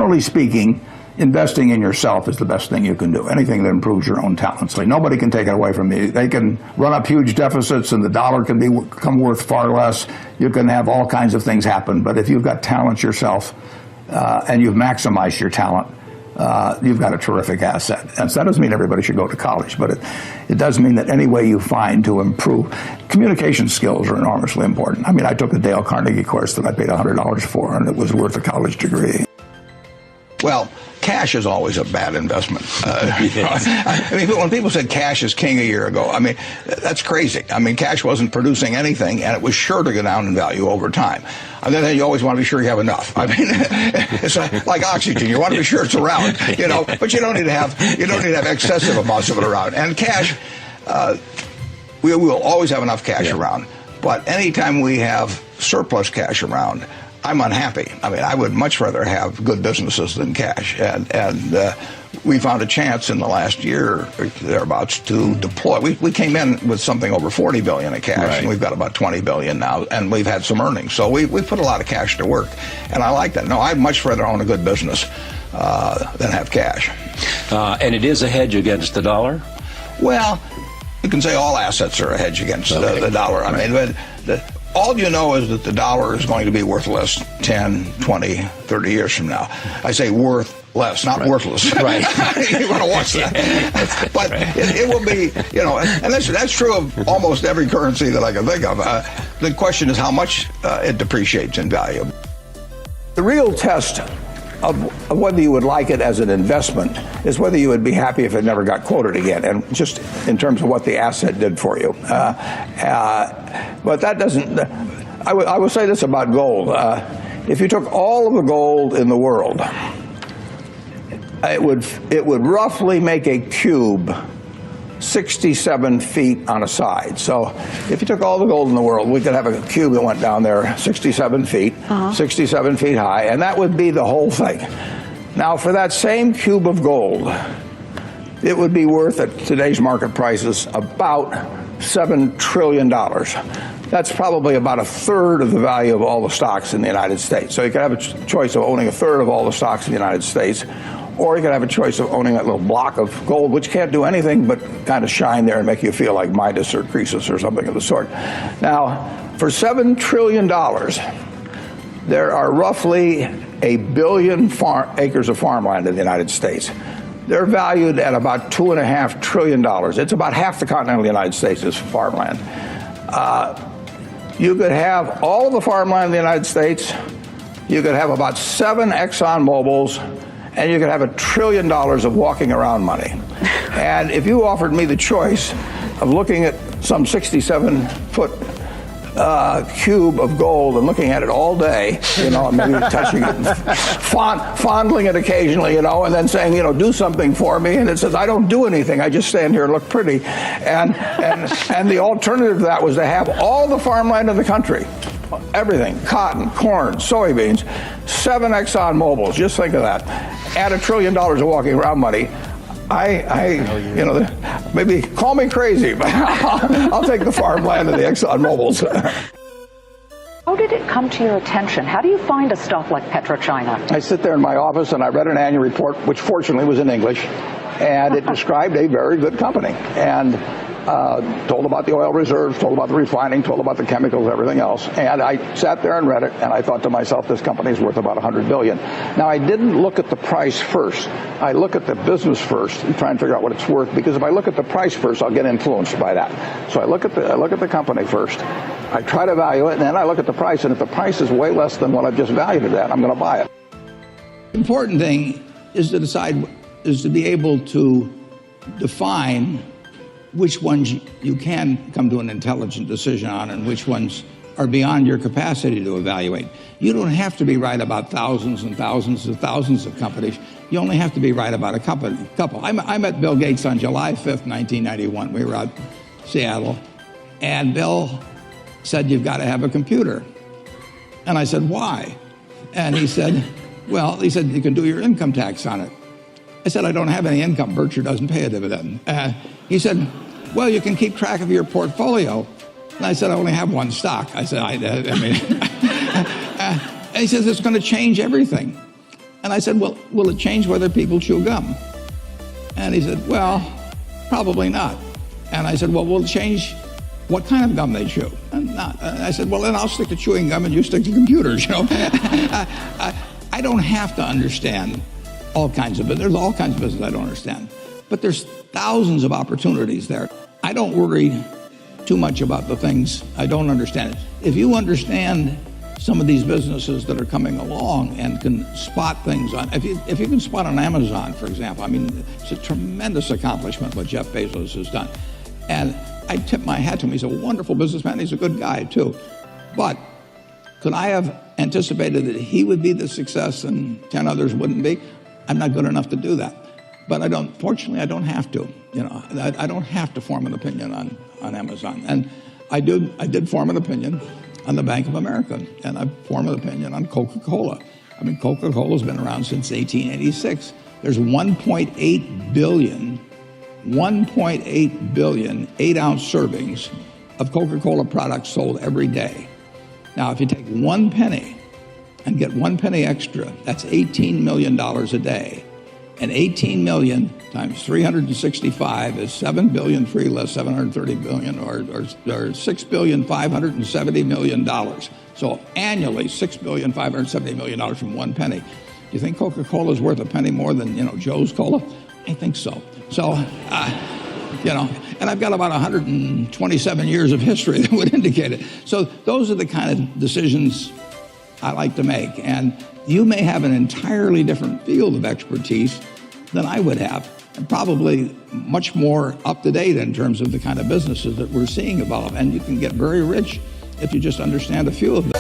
generally speaking, investing in yourself is the best thing you can do. Anything that improves your own talents. Like, nobody can take it away from you. They can run up huge deficits and the dollar can become worth far less. You can have all kinds of things happen. But if you've got talent yourself and you've maximized your talent, you've got a terrific asset. And so that doesn't mean everybody should go to college, but it does mean that any way you find to improve, communication skills are enormously important. I mean, I took a Dale Carnegie course that I paid $100 for, and it was worth a college degree. Well, cash is always a bad investment. I mean, when people said cash is king a year ago, I mean, that's crazy. I mean, cash wasn't producing anything, and it was sure to go down in value over time. And then you always want to be sure you have enough. I mean, it's like oxygen. You want to be sure it's around, you know, but you don't need to have excessive amounts of it around. And cash, we will always have enough cash around. But anytime we have surplus cash around, I'm unhappy. I mean, I would much rather have good businesses than cash. And we found a chance in the last year or thereabouts to deploy. We came in with something over $40 billion in cash, and we've got about $20 billion now, and we've had some earnings. So we put a lot of cash to work, and I like that. No, I'd much rather own a good business than have cash. And it is a hedge against the dollar? Well, you can say all assets are a hedge against the dollar. I mean, all you know is that the dollar is going to be worthless 10, 20, 30 years from now. I say worth less, not worthless. Right. You want to watch that. But it will be, you know, and that's true of almost every currency that I can think of. The question is how much it depreciates in value. The real test of whether you would like it as an investment is whether you would be happy if it never got quoted again, and just in terms of what the asset did for you. But that doesn't, I would say this about gold. If you took all of the gold in the world, it would roughly make a cube 67 feet on a side. So if you took all the gold in the world, we could have a cube that went down there 67 feet, 67 feet high, and that would be the whole thing. Now, for that same cube of gold, it would be worth, at today's market prices, about $7 trillion. That's probably about a third of the value of all the stocks in the United States. So you could have a choice of owning a third of all the stocks in the United States, or you could have a choice of owning that little block of gold, which can't do anything but kind of shine there and make you feel like Midas or Croesus or something of the sort. Now, for $7 trillion, there are roughly 1 billion acres of farmland in the United States. They're valued at about $2.5 trillion. It's about half the continental United States is farmland. You could have all of the farmland in the United States. You could have about 7 Exxon Mobils, and you could have $1 trillion of walking around money. And if you offered me the choice of looking at some 67-foot cube of gold and looking at it all day, you know, maybe touching it, fondling it occasionally, you know, and then saying, you know, do something for me, and it says, I don't do anything, I just stand here and look pretty. And the alternative to that was to have all the farmland in the country, everything, cotton, corn, soybeans, 7 Exxon Mobils, just think of that. Add $1 trillion of walking around money. You know, maybe call me crazy, but I'll take the farmland and the Exxon Mobils. How did it come to your attention? How do you find a stock like PetroChina? I sit there in my office and I read an annual report, which fortunately was in English, and it described a very good company. And told about the oil reserves, told about the refining, told about the chemicals, everything else. And I sat there and read it, and I thought to myself, this company is worth about $100 billion. Now, I didn't look at the price first. I look at the business first and try and figure out what it's worth, because if I look at the price first, I'll get influenced by that. So I look at the company first. I try to value it, and then I look at the price, and if the price is way less than what I've just valued it at, I'm going to buy it. The important thing is to be able to define which ones you can come to an intelligent decision on and which ones are beyond your capacity to evaluate. You don't have to be right about thousands and thousands and thousands of companies. You only have to be right about a couple. I met Bill Gates on July 5th, 1991. We were out in Seattle, and Bill said, you've got to have a computer. And I said, why? And he said, well, you can do your income tax on it. I said, I don't have any income. Berkshire doesn't pay a dividend. He said, well, you can keep track of your portfolio. And I said, I only have one stock. I said, and he says, it's going to change everything. And I said, well, will it change whether people chew gum? And he said, well, probably not. And I said, well, will it change what kind of gum they chew? And not. And I said, well, then I'll stick to chewing gum and you stick to computers, you know. I don't have to understand all kinds of it. There's all kinds of business I don't understand. But there's thousands of opportunities there. I don't worry too much about the things I don't understand. If you understand some of these businesses that are coming along and can spot things on, if you can spot on Amazon, for example, I mean, it's a tremendous accomplishment what Jeff Bezos has done. And I tip my hat to him. He's a wonderful businessman. He's a good guy, too. But could I have anticipated that he would be the success and 10 others wouldn't be? I'm not good enough to do that. But fortunately, I don't have to. You know, I don't have to form an opinion on Amazon. And I did form an opinion on the Bank of America, and I formed an opinion on Coca-Cola. I mean, Coca-Cola's been around since 1886. There's 1.8 billion 8-ounce servings of Coca-Cola products sold every day. Now, if you take 1 penny and get 1 penny extra, that's $18 million a day. And 18 million times 365 is 7 billion, 3 less 730 billion, or $6,570,000,000. So annually, $6,570,000,000 from 1 penny. Do you think Coca-Cola is worth a penny more than, Joe's Cola? I think so. So, and I've got about 127 years of history that would indicate it. So those are the kind of decisions I like to make. And you may have an entirely different field of expertise than I would have, and probably much more up to date in terms of the kind of businesses that we're seeing evolve. And you can get very rich if you just understand a few of them.